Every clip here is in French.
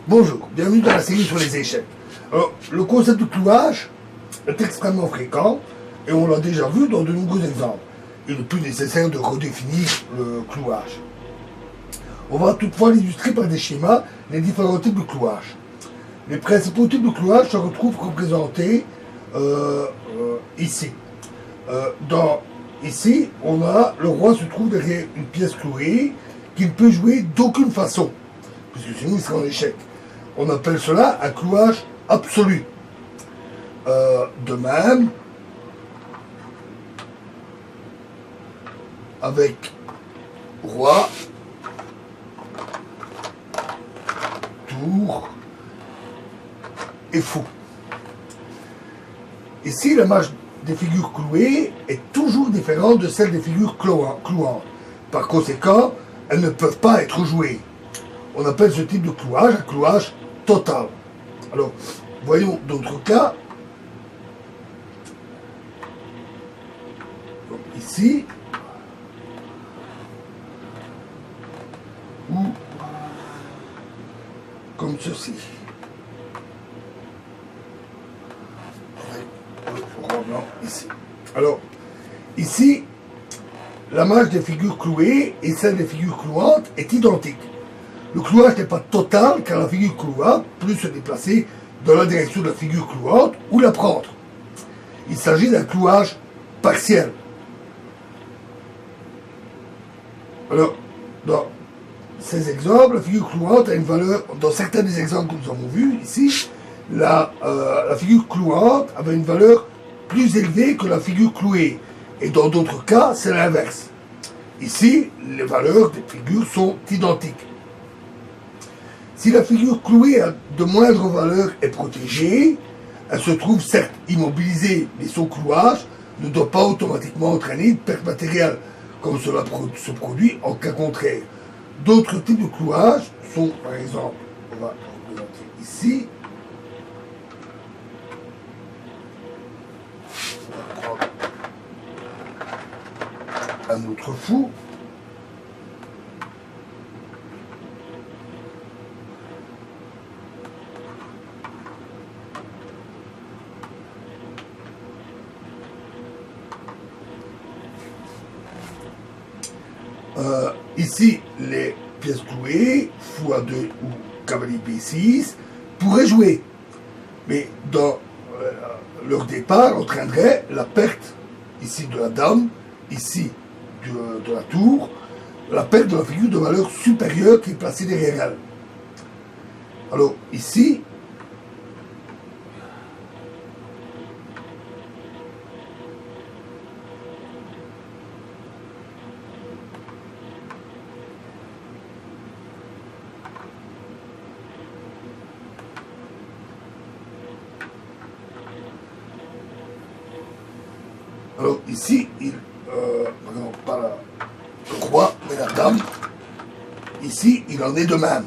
Bonjour, bienvenue dans la série sur les échecs. Alors, le concept de clouage est extrêmement fréquent et on l'a déjà vu dans de nombreux exemples. Il n'est plus nécessaire de redéfinir le clouage. On va toutefois l'illustrer par des schémas les différents types de clouage. Les principaux types de clouage se retrouvent représentés ici. Ici, on a le roi se trouve derrière une pièce clouée qu'il ne peut jouer d'aucune façon, puisque sinon il sera en échec. On appelle cela un clouage absolu. De même, avec roi, tour et fou. Ici, la marche des figures clouées est toujours différente de celle des figures clouantes. Par conséquent, elles ne peuvent pas être jouées. On appelle ce type de clouage un clouage total. Alors, voyons d'autres cas. Donc, ici, ou comme ceci. Ici. Alors, ici, la marge des figures clouées et celle des figures clouantes est identique. Le clouage n'est pas total car la figure clouante peut se déplacer dans la direction de la figure clouante ou la prendre. Il s'agit d'un clouage partiel. Alors, dans ces exemples, la figure clouante a une valeur, dans certains des exemples que nous avons vus ici, la figure clouante avait une valeur plus élevée que la figure clouée. Et dans d'autres cas, c'est l'inverse. Ici, les valeurs des figures sont identiques. Si la figure clouée a de moindre valeur est protégée, elle se trouve certes immobilisée, mais son clouage ne doit pas automatiquement entraîner une perte matérielle, comme cela se produit en cas contraire. D'autres types de clouage sont, par exemple, on va représenter ici, un autre fou. Ici, les pièces clouées, fou A2 ou cavalier B6, pourraient jouer. Mais dans leur départ entraînerait la perte ici de la dame, ici de la tour, la perte de la figure de valeur supérieure qui est placée derrière elle. Alors ici, pas le roi, mais la dame. Ici, il en est de même.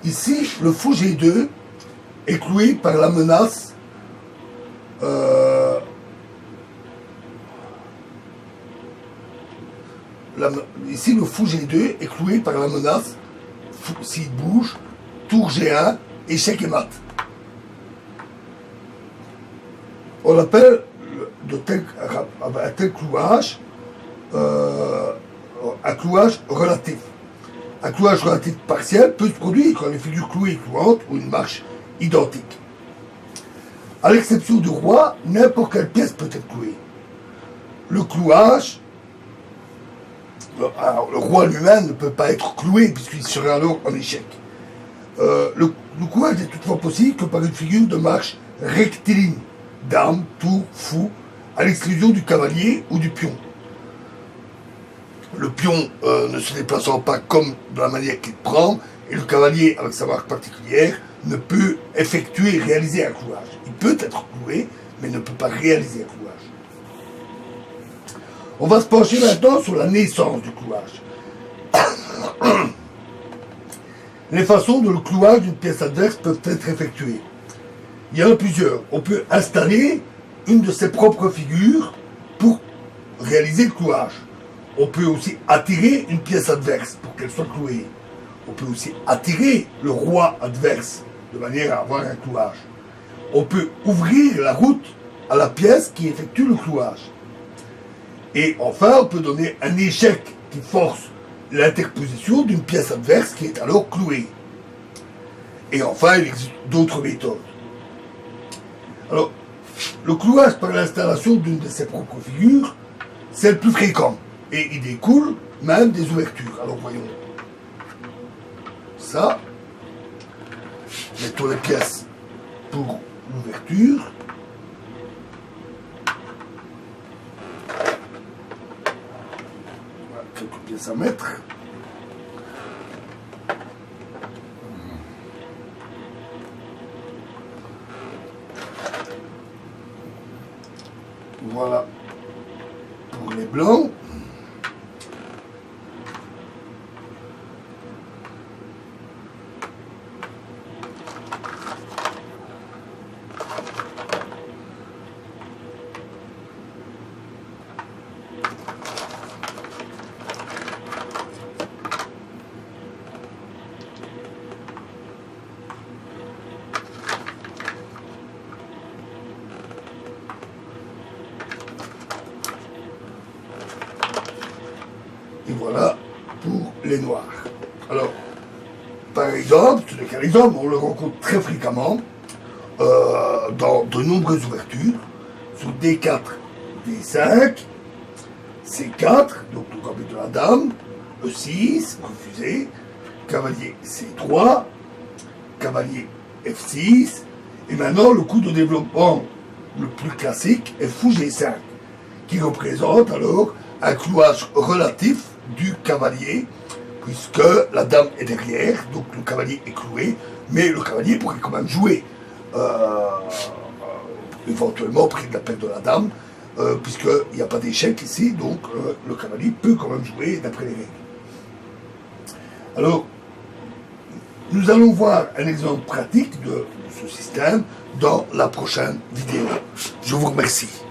Ici, le fou G2 est cloué par la menace ici, le fou G2 est cloué par la menace s'il bouge, tour G1, échec et mat. On appelle un tel clouage un clouage relatif. Un clouage relatif partiel peut se produire quand les figures clouées et clouantes ont une marche identique. À l'exception du roi, n'importe quelle pièce peut être clouée. Le clouage, alors, le roi lui-même ne peut pas être cloué puisqu'il serait alors en échec. Le clouage n'est toutefois possible que par une figure de marche rectiligne. Dame, tour, fou, à l'exclusion du cavalier ou du pion. Le pion ne se déplaçant pas comme de la manière qu'il prend, et le cavalier, avec sa marque particulière, ne peut réaliser un clouage. Il peut être cloué, mais ne peut pas réaliser un clouage. On va se pencher maintenant sur la naissance du clouage. Les façons dont le clouage d'une pièce adverse peuvent être effectuées. Il y en a plusieurs. On peut installer une de ses propres figures pour réaliser le clouage. On peut aussi attirer une pièce adverse pour qu'elle soit clouée. on peut aussi attirer le roi adverse de manière à avoir un clouage. On peut ouvrir la route à la pièce qui effectue le clouage. Et enfin, on peut donner un échec qui force l'interposition d'une pièce adverse qui est alors clouée. Et enfin, il existe d'autres méthodes. Alors, le clouage par l'installation d'une de ses propres figures, c'est le plus fréquent. Et il découle même des ouvertures. Alors voyons. Ça. Mettons les pièces pour l'ouverture. Voilà, quelques pièces à mettre. Voilà pour les blancs. Et voilà pour les noirs. Alors, par exemple, ce n'est qu'un exemple, on le rencontre très fréquemment dans de nombreuses ouvertures, sur D4, D5, C4, donc le gambit de la dame, E6, refusé, cavalier C3, cavalier F6, et maintenant le coup de développement le plus classique est fou G5, qui représente alors un clouage relatif du cavalier, puisque la dame est derrière, donc le cavalier est cloué, mais le cavalier pourrait quand même jouer, éventuellement près de la paire de la dame, puisqu'il n'y a pas d'échec ici, donc le cavalier peut quand même jouer d'après les règles. Alors, nous allons voir un exemple pratique de ce système dans la prochaine vidéo. Je vous remercie.